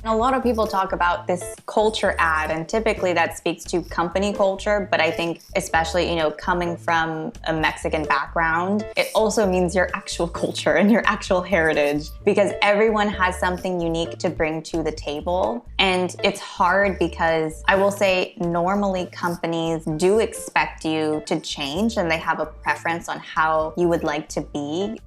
A lot of people talk about this culture ad, and typically that speaks to company culture, but I think especially, coming from a Mexican background, it also means your actual culture and your actual heritage, because everyone has something unique to bring to the table. And it's hard because I will say normally companies do expect you to change and they have a preference on how you would like to be.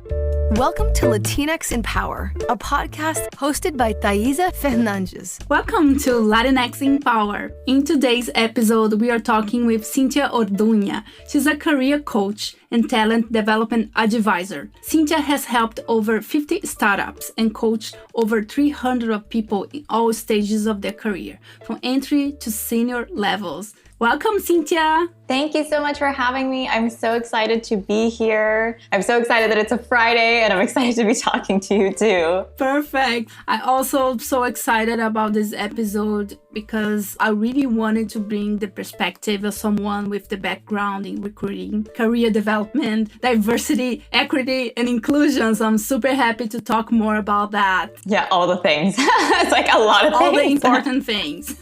Welcome to Latinx in Power, a podcast hosted by Thaisa Fernandes. Welcome to Latinx in Power. In today's episode, we are talking with Cynthia Orduña. She's a career coach and talent development advisor. Cynthia has helped over 50 startups and coached over 300 of people in all stages of their career, from entry to senior levels. Welcome, Cynthia. Thank you so much for having me. I'm so excited to be here. I'm so excited that it's a Friday, and I'm excited to be talking to you too. Perfect. I also so excited about this episode because I really wanted to bring the perspective of someone with the background in recruiting, career development, diversity, equity, and inclusion. So I'm super happy to talk more about that. Yeah, all the things. It's like a lot of things. All the important things.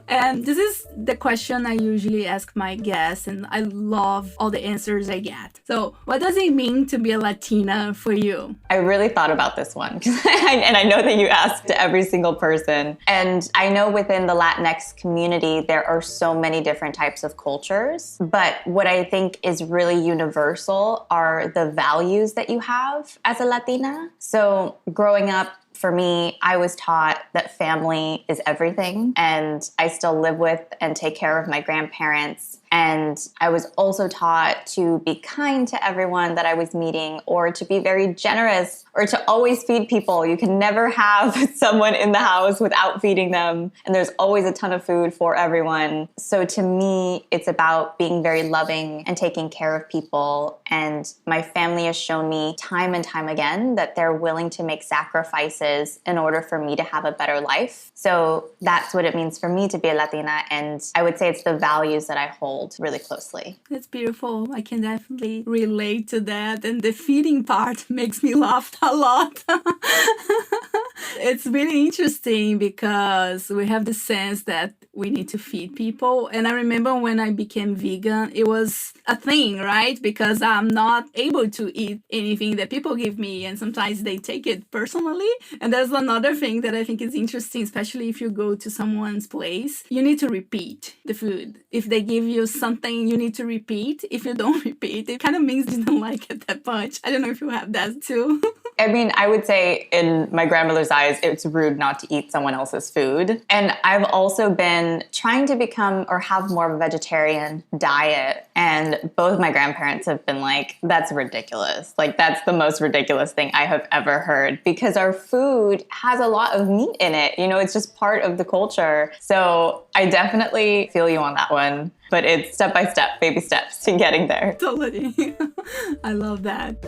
And this is the question I usually ask my guests, and I love all the answers I get. So what does it mean to be a Latina for you? I really thought about this one, and I know that you asked every single person. And I know within the Latinx community, there are so many different types of cultures. But what I think is really universal are the values that you have as a Latina. So growing up, for me, I was taught that family is everything, and I still live with and take care of my grandparents. And I was also taught to be kind to everyone that I was meeting, or to be very generous, or to always feed people. You can never have someone in the house without feeding them. And there's always a ton of food for everyone. So to me, it's about being very loving and taking care of people. And my family has shown me time and time again that they're willing to make sacrifices in order for me to have a better life. So that's what it means for me to be a Latina. And I would say it's the values that I hold really closely. That's beautiful. I can definitely relate to that. And the feeding part makes me laugh a lot. It's really interesting because we have the sense that we need to feed people. And I remember when I became vegan, it was a thing, right? Because I'm not able to eat anything that people give me, and sometimes they take it personally. And there's another thing that I think is interesting, especially if you go to someone's place, you need to repeat the food. If they give you something, you need to repeat. If you don't repeat, it kind of means you don't like it that much. I don't know if you have that too. I mean, I would say in my grandmother's eyes, it's rude not to eat someone else's food. And I've also been trying to become or have more of a vegetarian diet. And both my grandparents have been like, that's ridiculous. Like, that's the most ridiculous thing I have ever heard, because our food has a lot of meat in it. It's just part of the culture. So I definitely feel you on that one. But it's step by step, baby steps to getting there. Totally. I love that.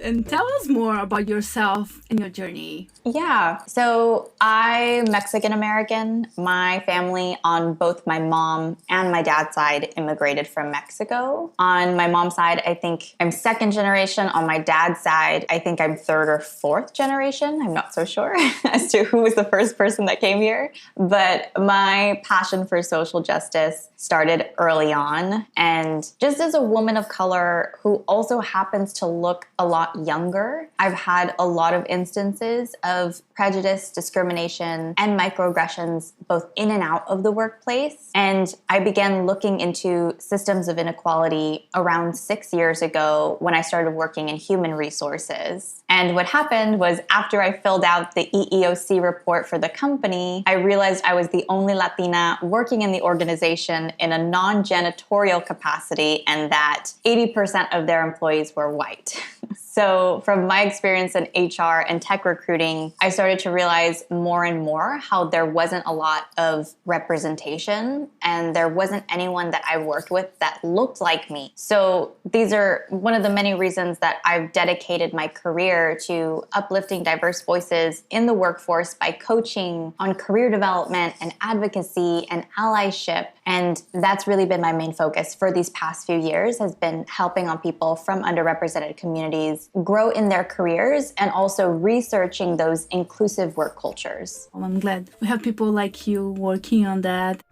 And tell us more about yourself and your journey. Yeah. So I'm Mexican American. My family on both my mom and my dad's side immigrated from Mexico. On my mom's side, I think I'm second generation. On my dad's side, I think I'm third or fourth generation. I'm not so sure as to who was the first person that came here. But my passion for social justice started early on. And just as a woman of color who also happens to look a lot younger, I've had a lot of instances of prejudice, discrimination, and microaggressions both in and out of the workplace. And I began looking into systems of inequality around 6 years ago when I started working in human resources. And what happened was, after I filled out the EEOC report for the company, I realized I was the only Latina working in the organization in a non-janitorial capacity, and that 80% of their employees were white. So from my experience in HR and tech recruiting, I started to realize more and more how there wasn't a lot of representation, and there wasn't anyone that I worked with that looked like me. So these are one of the many reasons that I've dedicated my career contributor to uplifting diverse voices in the workforce by coaching on career development and advocacy and allyship. And that's really been my main focus for these past few years, has been helping on people from underrepresented communities grow in their careers and also researching those inclusive work cultures. Well, I'm glad we have people like you working on that.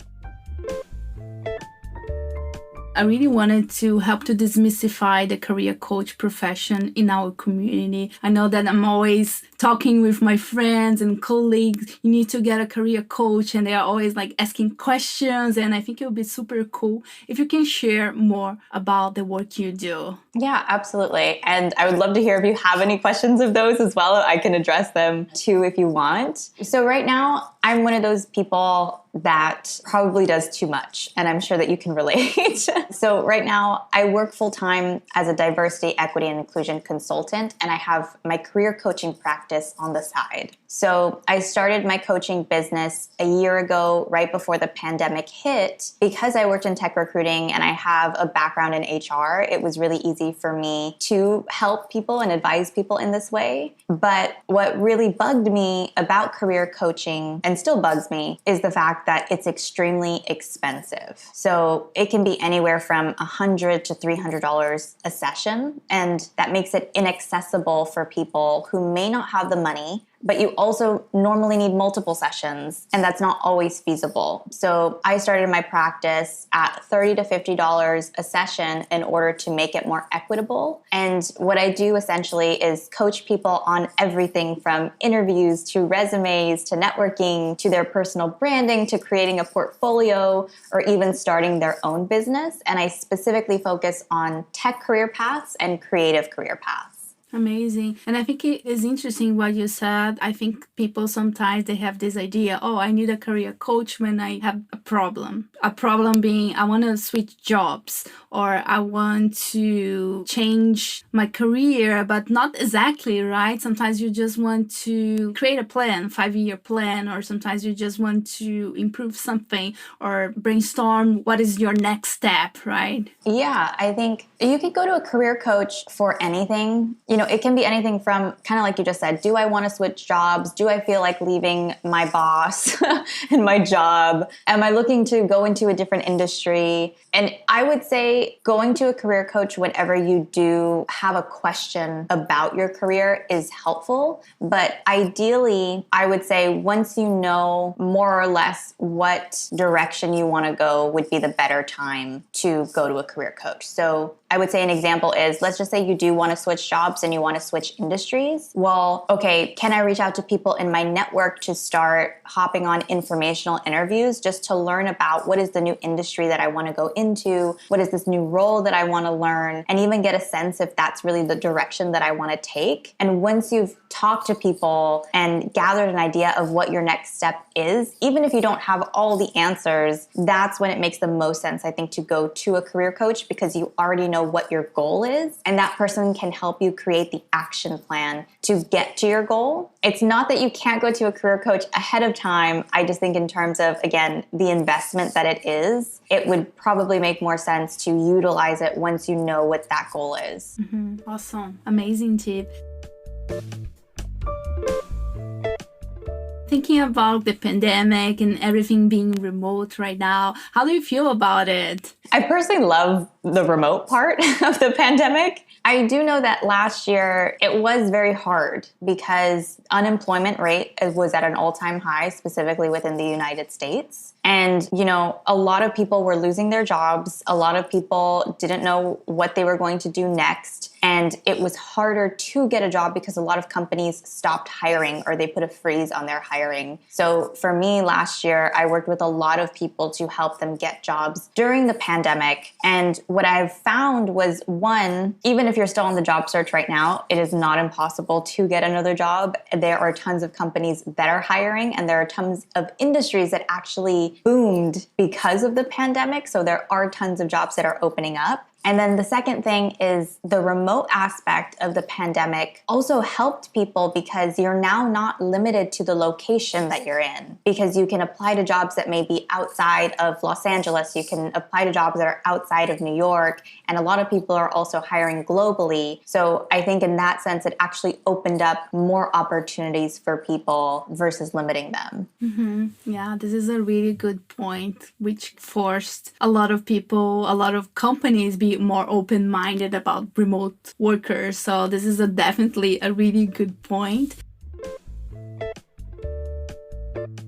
I really wanted to help to demystify the career coach profession in our community. I know that I'm always talking with my friends and colleagues, you need to get a career coach, and they are always like asking questions. And I think it would be super cool if you can share more about the work you do. Yeah, absolutely. And I would love to hear if you have any questions of those as well. I can address them too if you want. So right now, I'm one of those people that probably does too much, and I'm sure that you can relate. So right now, I work full-time as a diversity, equity, and inclusion consultant, and I have my career coaching practice on the side. So I started my coaching business a year ago, right before the pandemic hit. Because I worked in tech recruiting and I have a background in HR, it was really easy for me to help people and advise people in this way. But what really bugged me about career coaching, and still bugs me, is the fact that it's extremely expensive. So it can be anywhere from $100 to $300 a session, and that makes it inaccessible for people who may not have the money, but you also normally need multiple sessions, and that's not always feasible. So I started my practice at $30 to $50 a session in order to make it more equitable. And what I do essentially is coach people on everything from interviews to resumes to networking to their personal branding to creating a portfolio or even starting their own business. And I specifically focus on tech career paths and creative career paths. Amazing. And I think it is interesting what you said. I think people sometimes they have this idea, oh, I need a career coach when I have a problem. A problem being I want to switch jobs or I want to change my career, but not exactly, right? Sometimes you just want to create a plan, 5-year plan, or sometimes you just want to improve something or brainstorm what is your next step, right? Yeah, I think you could go to a career coach for anything. You know, it can be anything from kind of like you just said, do I want to switch jobs? Do I feel like leaving my boss and my job? Am I looking to go into a different industry? And I would say going to a career coach whenever you do have a question about your career is helpful. But ideally, I would say once you know more or less what direction you want to go would be the better time to go to a career coach. So I would say an example is, let's just say you do want to switch jobs and you want to switch industries. Well, okay, can I reach out to people in my network to start hopping on informational interviews just to learn about what is the new industry that I want to go into? What is this new role that I want to learn? And even get a sense if that's really the direction that I want to take. And once you've talked to people and gathered an idea of what your next step is, even if you don't have all the answers, that's when it makes the most sense, I think, to go to a career coach, because you already know what your goal is, and that person can help you create the action plan to get to your goal. It's not that you can't go to a career coach ahead of time. I just think in terms of, again, the investment that it is, it would probably make more sense to utilize it once you know what that goal is. Mm-hmm. Awesome. Amazing tip. Thinking about the pandemic and everything being remote right now, how do you feel about it? I personally love the remote part of the pandemic. I do know that last year it was very hard because unemployment rate was at an all-time high, specifically within the United States. And, you know, a lot of people were losing their jobs. A lot of people didn't know what they were going to do next. And it was harder to get a job because a lot of companies stopped hiring or they put a freeze on their hiring. So for me last year, I worked with a lot of people to help them get jobs during the pandemic. And what I've found was, one, even if you're still on the job search right now, it is not impossible to get another job. There are tons of companies that are hiring, and there are tons of industries that actually boomed because of the pandemic. So there are tons of jobs that are opening up. And then the second thing is the remote aspect of the pandemic also helped people because you're now not limited to the location that you're in, because you can apply to jobs that may be outside of Los Angeles. You can apply to jobs that are outside of New York. And a lot of people are also hiring globally. So I think in that sense, it actually opened up more opportunities for people versus limiting them. Yeah, this is a really good point, which forced a lot of people, a lot of companies be more open-minded about remote workers. So this is definitely a really good point.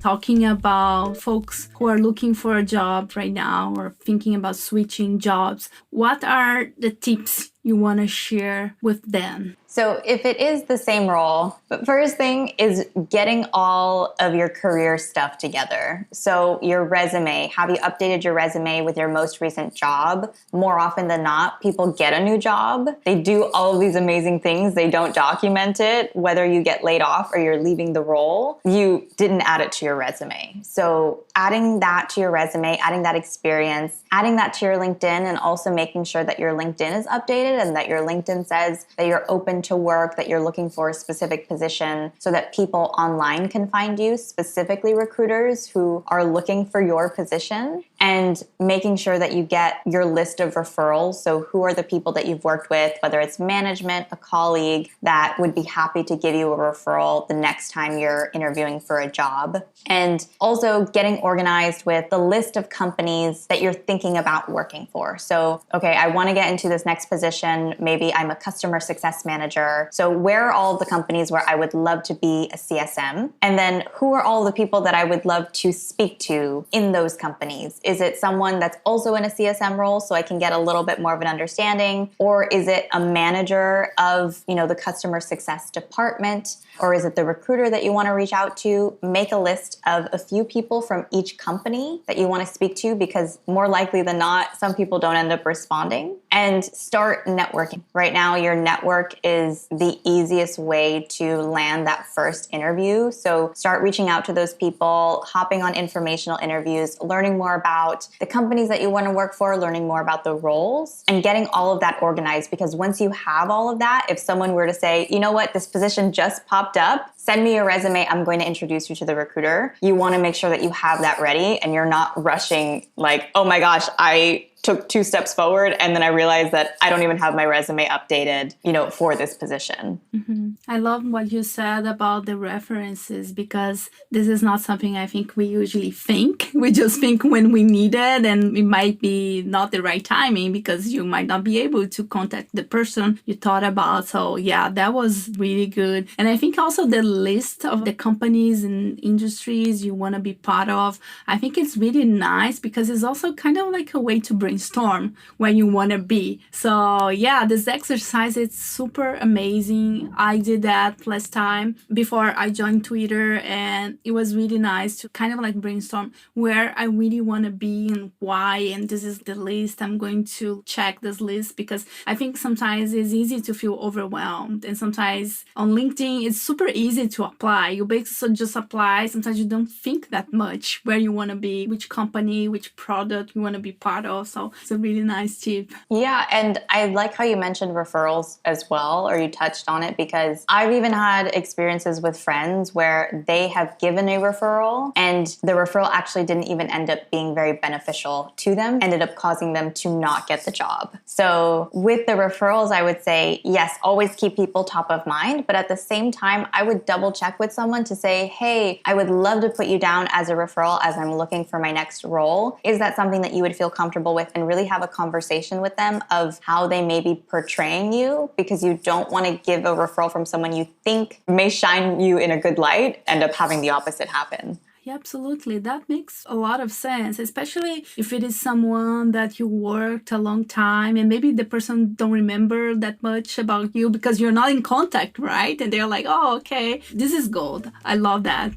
Talking about folks who are looking for a job right now or thinking about switching jobs, what are the tips you want to share with them? So if it is the same role, the first thing is getting all of your career stuff together. So your resume, have you updated your resume with your most recent job? More often than not, people get a new job. They do all of these amazing things. They don't document it. Whether you get laid off or you're leaving the role, you didn't add it to your resume. So adding that to your resume, adding that experience, adding that to your LinkedIn, and also making sure that your LinkedIn is updated and that your LinkedIn says that you're open to work, that you're looking for a specific position so that people online can find you, specifically recruiters who are looking for your position, and making sure that you get your list of referrals. So who are the people that you've worked with, whether it's management, a colleague that would be happy to give you a referral the next time you're interviewing for a job. And also getting organized with the list of companies that you're thinking about working for. So, okay, I want to get into this next position. Maybe I'm a customer success manager. So where are all the companies where I would love to be a CSM? And then who are all the people that I would love to speak to in those companies? Is it someone that's also in a CSM role so I can get a little bit more of an understanding? Or is it a manager of, the customer success department? Or is it the recruiter that you want to reach out to? Make a list of a few people from each company that you want to speak to, because more likely than not, some people don't end up responding. And start networking. Right now, your network is the easiest way to land that first interview. So start reaching out to those people, hopping on informational interviews, learning more about the companies that you want to work for, learning more about the roles, and getting all of that organized. Because once you have all of that, if someone were to say, you know what, this position just popped up, send me your resume, I'm going to introduce you to the recruiter. You want to make sure that you have that ready and you're not rushing like, oh my gosh, I took 2 steps forward and then I realized that I don't even have my resume updated, for this position. I love what you said about the references, because this is not something I think we usually think. We just think when we need it, and it might be not the right timing because you might not be able to contact the person you thought about. So yeah, that was really good. And I think also the list of the companies and industries you want to be part of, I think it's really nice because it's also kind of like a way to brainstorm where you want to be. So yeah, this exercise, it's super amazing. I did that last time before I joined Twitter, and it was really nice to kind of like brainstorm where I really want to be and why. And this is the list. I'm going to check this list because I think sometimes it's easy to feel overwhelmed. And sometimes on LinkedIn, it's super easy to apply. You basically just apply. Sometimes you don't think that much where you want to be, which company, which product you want to be part of. So it's a really nice tip. Yeah, and I like how you mentioned referrals as well, or you touched on it, because I've even had experiences with friends where they have given a referral and the referral actually didn't even end up being very beneficial to them, ended up causing them to not get the job. So with the referrals, I would say, yes, always keep people top of mind, but at the same time, I would double check with someone to say, hey, I would love to put you down as a referral as I'm looking for my next role. Is that something that you would feel comfortable with? And really have a conversation with them of how they may be portraying you, because you don't want to give a referral from someone you think may shine you in a good light, end up having the opposite happen. Yeah, absolutely. That makes a lot of sense, especially if it is someone that you worked a long time and maybe the person don't remember that much about you because you're not in contact, right? And they're like, oh, okay, this is gold. I love that.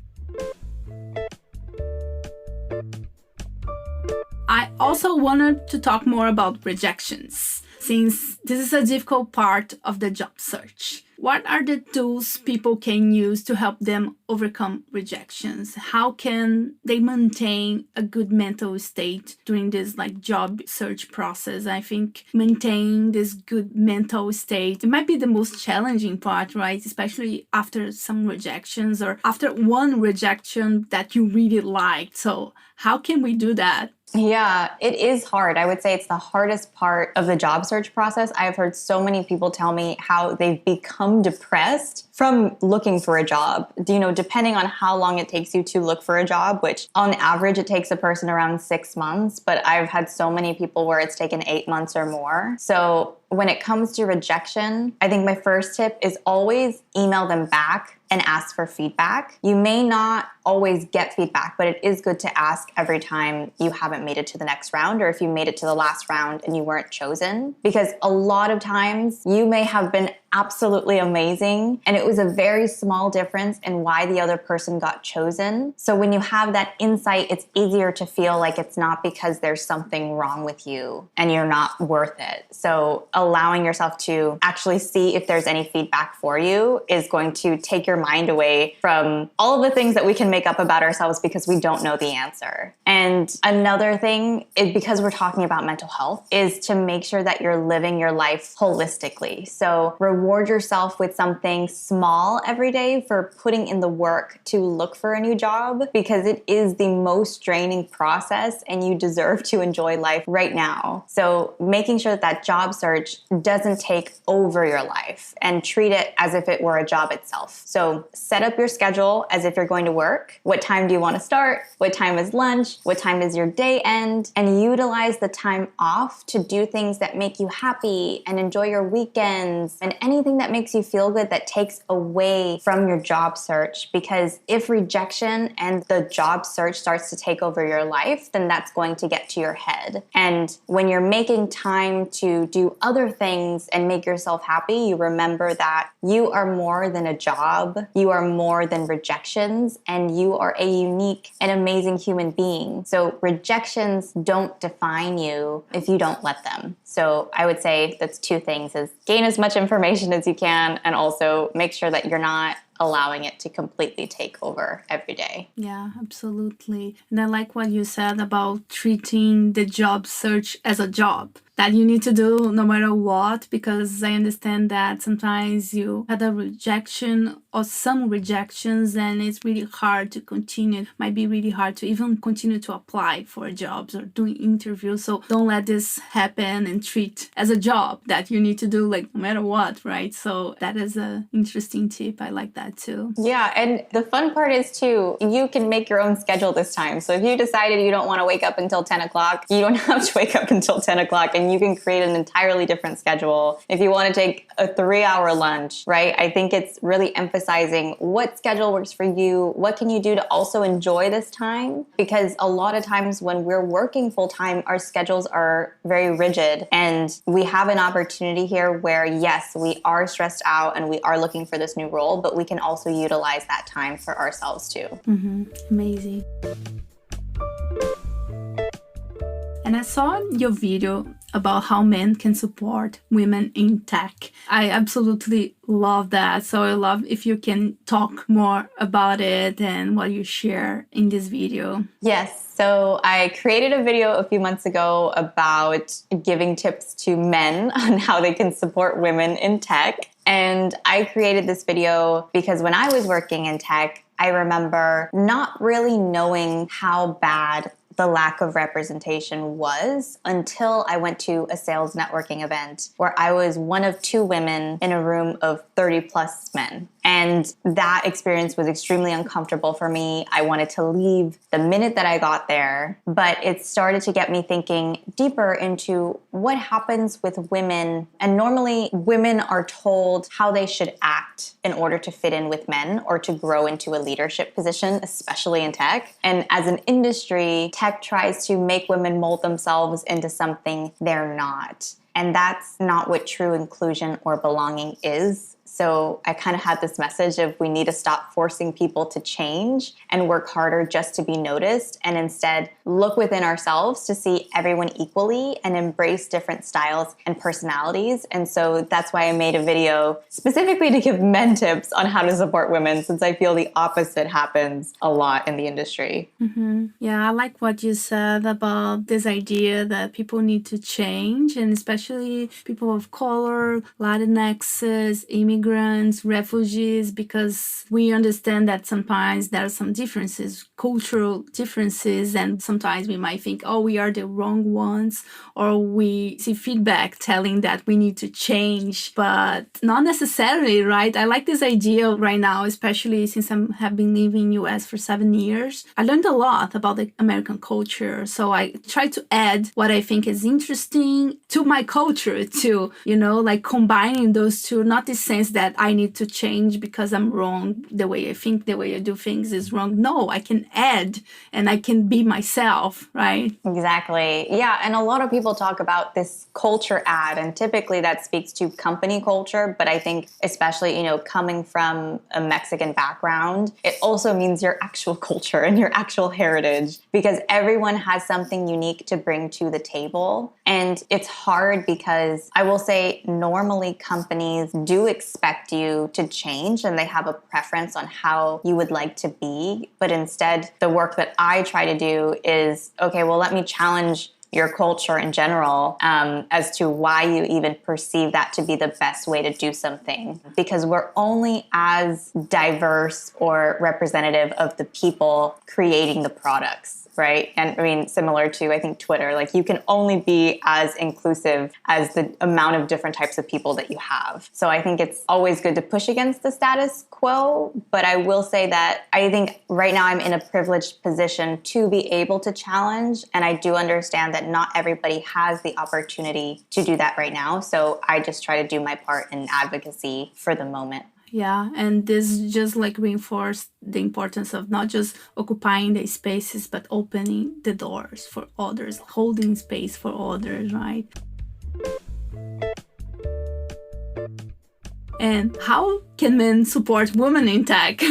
I also wanted to talk more about rejections, since this is a difficult part of the job search. what are the tools people can use to help them overcome rejections? How can they maintain a good mental state during this job search process? I think maintaining this good mental state, it might be the most challenging part, right? Especially after some rejections or after one rejection that you really liked. So how can we do that? Yeah, it is hard. I would say it's the hardest part of the job search process. I've heard so many people tell me how they've become depressed from looking for a job. Depending on how long it takes you to look for a job, which on average it takes a person around 6 months, but I've had so many people where it's taken 8 months or more. So when it comes to rejection, I think my first tip is always email them back and ask for feedback. You may not always get feedback, but it is good to ask every time you haven't made it to the next round, or if you made it to the last round and you weren't chosen. Because a lot of times you may have been absolutely amazing, and it was a very small difference in why the other person got chosen. So when you have that insight, it's easier to feel like it's not because there's something wrong with you and you're not worth it. So allowing yourself to actually see if there's any feedback for you is going to take your mind away from all of the things that we can make up about ourselves because we don't know the answer. And another thing is, because we're talking about mental health, is to make sure that you're living your life holistically. So reward yourself with something small every day for putting in the work to look for a new job, because it is the most draining process and you deserve to enjoy life right now. So making sure that job search doesn't take over your life, and treat it as if it were a job itself. So set up your schedule as if you're going to work. What time do you want to start? What time is lunch? What time is your day end? And utilize the time off to do things that make you happy and enjoy your weekends and anything that makes you feel good that takes away from your job search. Because if rejection and the job search starts to take over your life, then that's going to get to your head. And when you're making time to do other things and make yourself happy, you remember that you are more than a job, you are more than rejections, and you are a unique and amazing human being. So rejections don't define you if you don't let them. So I would say that's two things: is gain as much information as you can, and also make sure that you're not allowing it to completely take over every day. Yeah, absolutely. And I like what you said about treating the job search as a job that you need to do no matter what, because I understand that sometimes you had a rejection or some rejections and it's really hard to continue. It might be really hard to even continue to apply for jobs or doing interviews. So don't let this happen and treat as a job that you need to do no matter what, right? So that is an interesting tip. I like that too. Yeah, and the fun part is too, you can make your own schedule this time. So if you decided you don't want to wake up until 10 o'clock, you don't have to wake up until 10 o'clock, and you can create an entirely different schedule. If you want to take a 3-hour lunch, right? I think it's really emphasizing what schedule works for you. What can you do to also enjoy this time? Because a lot of times when we're working full time, our schedules are very rigid, and we have an opportunity here where, yes, we are stressed out and we are looking for this new role, but we can also utilize that time for ourselves too. Amazing. And I saw your video about how men can support women in tech. I absolutely love that. So I love if you can talk more about it and what you share in this video. Yes. So I created a video a few months ago about giving tips to men on how they can support women in tech. And I created this video because when I was working in tech, I remember not really knowing how bad the lack of representation was until I went to a sales networking event where I was one of 2 women in a room of 30 plus men. And that experience was extremely uncomfortable for me. I wanted to leave the minute that I got there, but it started to get me thinking deeper into what happens with women. And normally women are told how they should act in order to fit in with men or to grow into a leadership position, especially in tech. And as an industry, tech tries to make women mold themselves into something they're not. And that's not what true inclusion or belonging is. So I kind of had this message of we need to stop forcing people to change and work harder just to be noticed, and instead look within ourselves to see everyone equally and embrace different styles and personalities. And so that's why I made a video specifically to give men tips on how to support women, since I feel the opposite happens a lot in the industry. Mm-hmm. Yeah, I like what you said about this idea that people need to change, and especially people of color, Latinx, immigrants, refugees, because we understand that sometimes there are some differences, cultural differences, and sometimes we might think, oh, we are the wrong ones, or we see feedback telling that we need to change, but not necessarily, right? I like this idea right now, especially since I have been living in US for 7 years. I learned a lot about the American culture, so I try to add what I think is interesting to my culture too, like combining those two, not the sense that I need to change because I'm wrong, the way I think, the way I do things is wrong. No, I can add and I can be myself, right? Exactly. Yeah. And a lot of people talk about this culture ad, and typically that speaks to company culture. But I think especially, coming from a Mexican background, it also means your actual culture and your actual heritage, because everyone has something unique to bring to the table. And it's hard because I will say normally companies do expect you to change and they have a preference on how you would like to be. But instead, the work that I try to do is, okay, well, let me challenge your culture in general as to why you even perceive that to be the best way to do something. Because we're only as diverse or representative of the people creating the products, right? And I mean, similar to, I think, Twitter, like you can only be as inclusive as the amount of different types of people that you have. So I think it's always good to push against the status quo. But I will say that I think right now I'm in a privileged position to be able to challenge. And I do understand that not everybody has the opportunity to do that right now. So I just try to do my part in advocacy for the moment. Yeah, and this just like reinforced the importance of not just occupying the spaces, but opening the doors for others, holding space for others, right? And how can men support women in tech?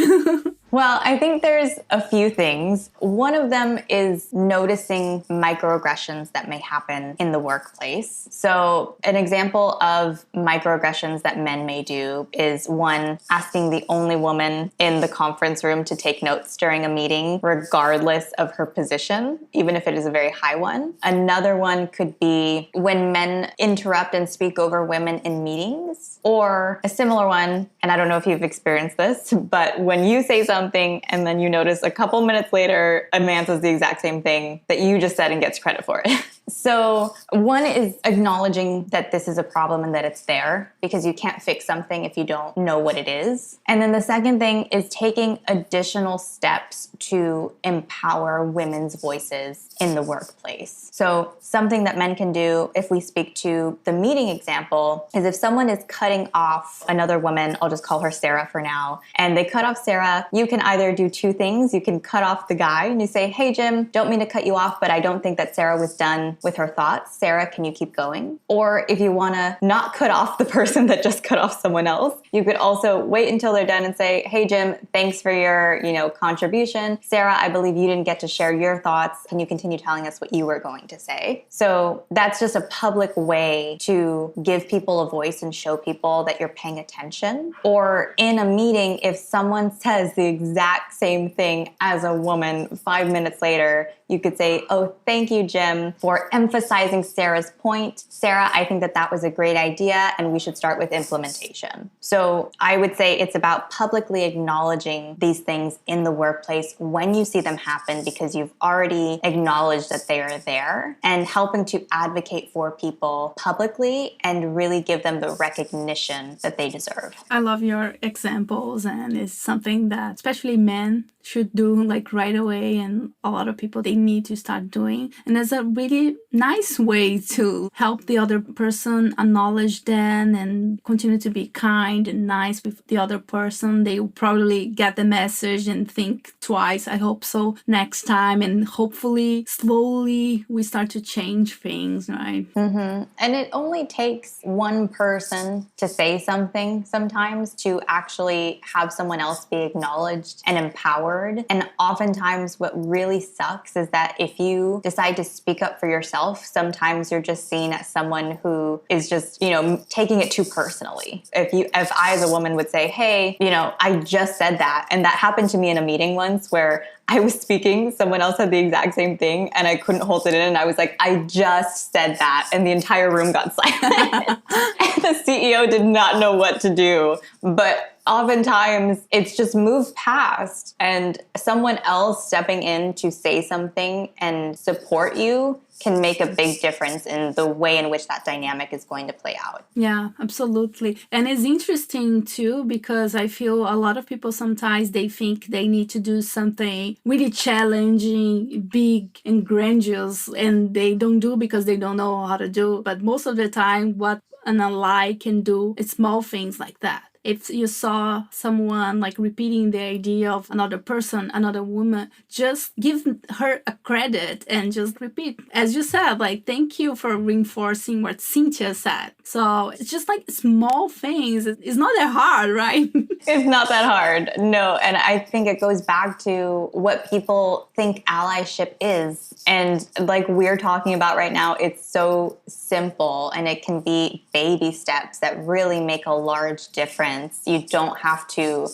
Well, I think there's a few things. One of them is noticing microaggressions that may happen in the workplace. So an example of microaggressions that men may do is, one, asking the only woman in the conference room to take notes during a meeting, regardless of her position, even if it is a very high one. Another one could be when men interrupt and speak over women in meetings. Or a similar one, and I don't know if you've experienced this, but when you say something and then you notice a couple minutes later a man says the exact same thing that you just said and gets credit for it. So one is acknowledging that this is a problem and that it's there, because you can't fix something if you don't know what it is. And then the second thing is taking additional steps to empower women's voices in the workplace. So something that men can do, if we speak to the meeting example, is if someone is cutting off another woman, I'll just call her Sarah for now, and they cut off Sarah, you can either do two things. You can cut off the guy and you say, hey, Jim, don't mean to cut you off, but I don't think that Sarah was done with her thoughts. Sarah, can you keep going? Or if you want to not cut off the person that just cut off someone else, you could also wait until they're done and say, hey, Jim, thanks for your, contribution. Sarah, I believe you didn't get to share your thoughts. Can you continue telling us what you were going to say? So that's just a public way to give people a voice and show people that you're paying attention. Or in a meeting, if someone says the exact same thing as a woman 5 minutes later, you could say, oh, thank you, Jim, for emphasizing Sarah's point. Sarah, I think that was a great idea, and we should start with implementation. So I would say it's about publicly acknowledging these things in the workplace when you see them happen, because you've already acknowledged that they are there, and helping to advocate for people publicly and really give them the recognition that they deserve. I love your examples, and it's something that especially men should do like right away, and a lot of people, they need to start doing. And there's a really very nice way to help the other person, acknowledge them, and continue to be kind and nice with the other person. They will probably get the message and think twice, I hope so, next time. And hopefully, slowly, we start to change things, right? Mm-hmm. And it only takes one person to say something sometimes to actually have someone else be acknowledged and empowered. And oftentimes what really sucks is that if you decide to speak up for yourself, sometimes you're just seen as someone who is just, taking it too personally. If I as a woman would say, hey, I just said that. And that happened to me in a meeting once where I was speaking, someone else had the exact same thing, and I couldn't hold it in. And I was like, I just said that. And the entire room got silent. And the CEO did not know what to do. But oftentimes it's just moved past, and someone else stepping in to say something and support you can make a big difference in the way in which that dynamic is going to play out. Yeah, absolutely. And it's interesting too, because I feel a lot of people sometimes they think they need to do something really challenging, big and grandiose, and they don't do because they don't know how to do. But most of the time, what an ally can do is small things like that. If you saw someone like repeating the idea of another person, another woman, just give her a credit and just repeat. As you said, like, thank you for reinforcing what Cynthia said. So it's just like small things. It's not that hard, right? It's not that hard. No. And I think it goes back to what people think allyship is. And like we're talking about right now, it's so simple and it can be baby steps that really make a large difference. You don't have to,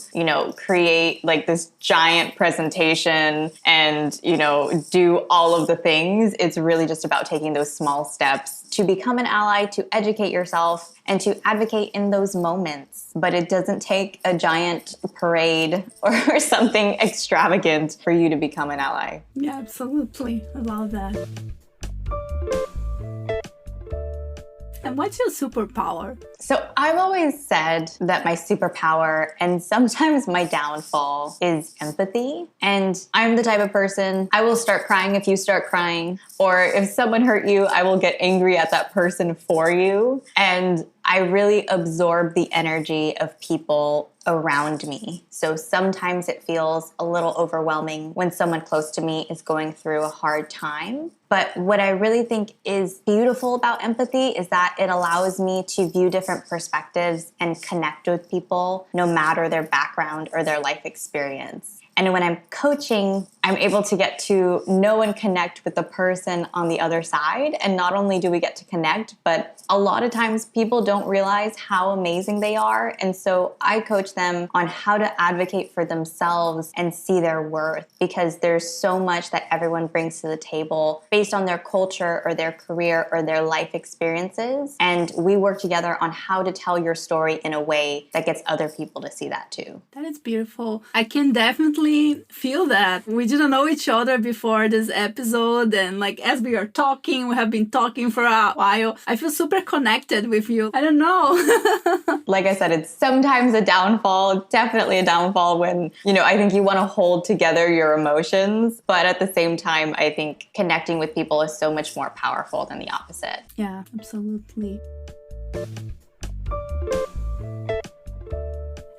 create like this giant presentation and, do all of the things. It's really just about taking those small steps to become an ally, to educate yourself, and to advocate in those moments. But it doesn't take a giant parade or something extravagant for you to become an ally. Yeah, absolutely. I love that. And what's your superpower? So I've always said that my superpower and sometimes my downfall is empathy. And I'm the type of person, I will start crying if you start crying. Or if someone hurt you, I will get angry at that person for you. And I really absorb the energy of people around me. So sometimes it feels a little overwhelming when someone close to me is going through a hard time. But what I really think is beautiful about empathy is that it allows me to view different perspectives and connect with people no matter their background or their life experience. And when I'm coaching, I'm able to get to know and connect with the person on the other side. And not only do we get to connect, but a lot of times people don't realize how amazing they are. And so I coach them on how to advocate for themselves and see their worth, because there's so much that everyone brings to the table based on their culture or their career or their life experiences. And we work together on how to tell your story in a way that gets other people to see that too. That is beautiful. I can definitely feel that. We didn't know each other before this episode, and like as we are talking, we have been talking for a while. I feel super connected with you. I don't know. Like I said, it's sometimes a downfall, definitely a downfall when, I think you want to hold together your emotions. But at the same time, I think connecting with people is so much more powerful than the opposite. Yeah, absolutely.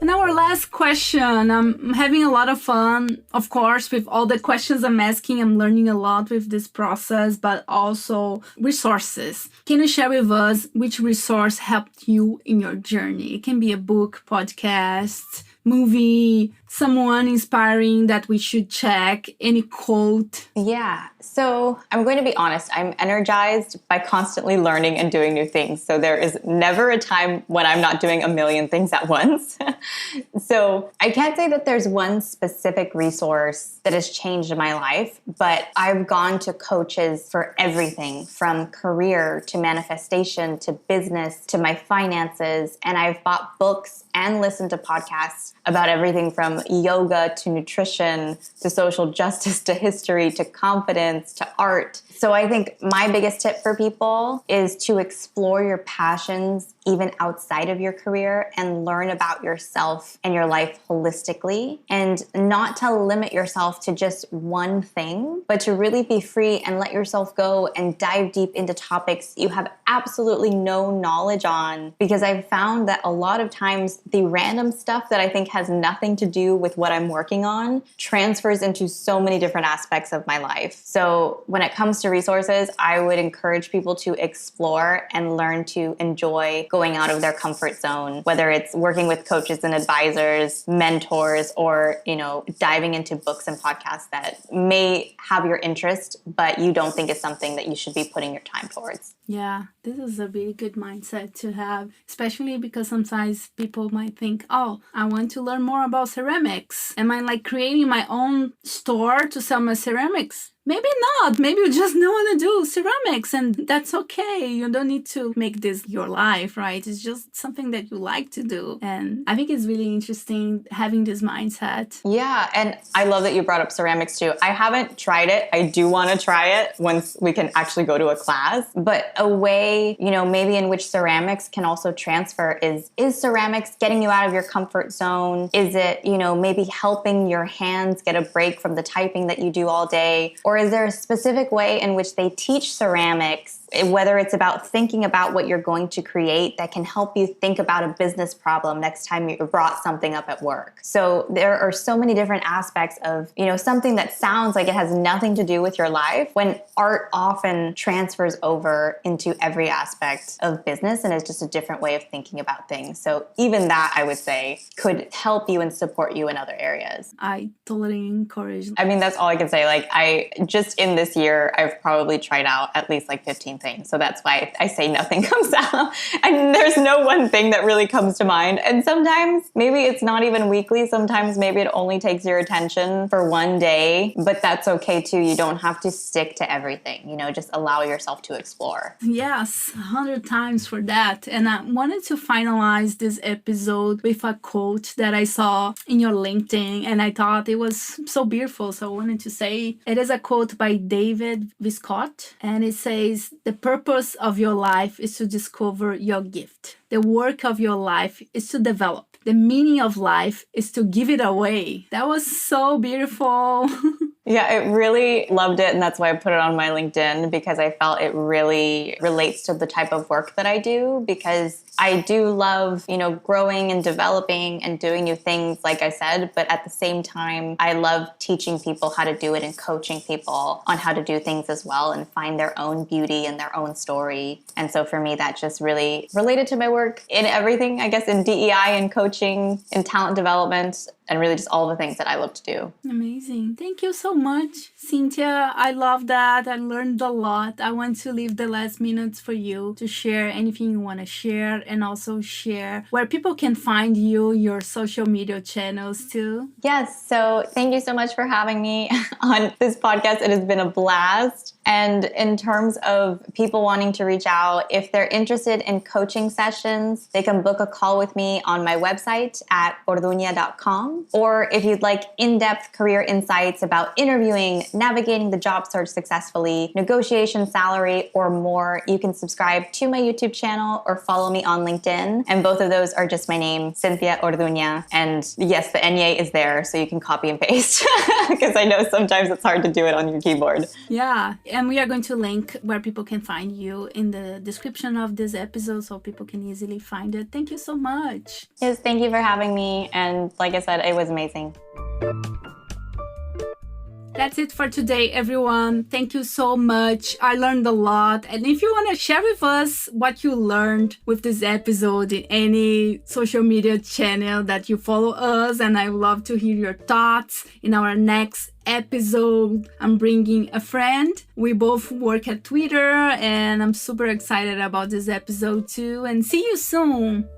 And our last question, I'm having a lot of fun, of course, with all the questions I'm asking. I'm learning a lot with this process, but also resources. Can you share with us which resource helped you in your journey? It can be a book, podcast, movie, someone inspiring that we should check, any quote. Yeah. So I'm going to be honest. I'm energized by constantly learning and doing new things. So there is never a time when I'm not doing a million things at once. So I can't say that there's one specific resource that has changed my life, but I've gone to coaches for everything from career to manifestation to business to my finances. And I've bought books and listened to podcasts about everything from, yoga to nutrition to social justice to history to confidence to art. So I think my biggest tip for people is to explore your passions even outside of your career and learn about yourself and your life holistically, and not to limit yourself to just one thing, but to really be free and let yourself go and dive deep into topics you have absolutely no knowledge on. Because I've found that a lot of times the random stuff that I think has nothing to do with what I'm working on transfers into so many different aspects of my life. So when it comes to resources, I would encourage people to explore and learn to enjoy going out of their comfort zone, whether it's working with coaches and advisors, mentors, or, diving into books and podcasts that may have your interest, but you don't think is something that you should be putting your time towards. Yeah, this is a really good mindset to have, especially because sometimes people might think, oh, I want to learn more about ceramics. Am I like creating my own store to sell my ceramics? Maybe not. Maybe you just don't want to do ceramics, and that's okay. You don't need to make this your life, right? It's just something that you like to do. And I think it's really interesting having this mindset. Yeah, and I love that you brought up ceramics too. I haven't tried it. I do want to try it once we can actually go to a class. But a way, maybe in which ceramics can also transfer is ceramics getting you out of your comfort zone? Is it, maybe helping your hands get a break from the typing that you do all day? Or is there a specific way in which they teach ceramics, whether it's about thinking about what you're going to create, that can help you think about a business problem next time you brought something up at work? So there are so many different aspects of, something that sounds like it has nothing to do with your life, when art often transfers over into every aspect of business and is just a different way of thinking about things. So even that, I would say, could help you and support you in other areas. I totally encourage. I mean, that's all I can say. Just in this year, I've probably tried out at least 15 things. So that's why I say nothing comes out. And there's no one thing that really comes to mind. And sometimes maybe it's not even weekly. Sometimes maybe it only takes your attention for one day, but that's okay too. You don't have to stick to everything, just allow yourself to explore. Yes, 100 times for that. And I wanted to finalize this episode with a quote that I saw in your LinkedIn, and I thought it was so beautiful. So I wanted to say, it is a quote by David Viscott, and it says, "The purpose of your life is to discover your gift. The work of your life is to develop. The meaning of life is to give it away." That was so beautiful. Yeah, I really loved it. And that's why I put it on my LinkedIn, because I felt it really relates to the type of work that I do, because I do love, growing and developing and doing new things, like I said. But at the same time, I love teaching people how to do it and coaching people on how to do things as well and find their own beauty and their own story. And so for me, that just really related to my work in everything, I guess, in DEI and coaching and talent development, and really just all the things that I love to do. Amazing. Thank you so much, Cynthia. I love that. I learned a lot. I want to leave the last minutes for you to share anything you want to share, and also share where people can find you, your social media channels too. Yes. So thank you so much for having me on this podcast. It has been a blast. And in terms of people wanting to reach out, if they're interested in coaching sessions, they can book a call with me on my website at orduña.com. Or if you'd like in-depth career insights about interviewing, navigating the job search successfully, negotiation salary, or more, you can subscribe to my YouTube channel or follow me on LinkedIn. And both of those are just my name, Cynthia Orduña. And yes, the Enye is there, so you can copy and paste, because I know sometimes it's hard to do it on your keyboard. Yeah. And we are going to link where people can find you in the description of this episode, so people can easily find it. Thank you so much. Yes, thank you for having me. And like I said, it was amazing. That's it for today, everyone. Thank you so much. I learned a lot. And if you want to share with us what you learned with this episode in any social media channel that you follow us, and I would love to hear your thoughts in our next episode. I'm bringing a friend. We both work at Twitter, and I'm super excited about this episode too. And see you soon.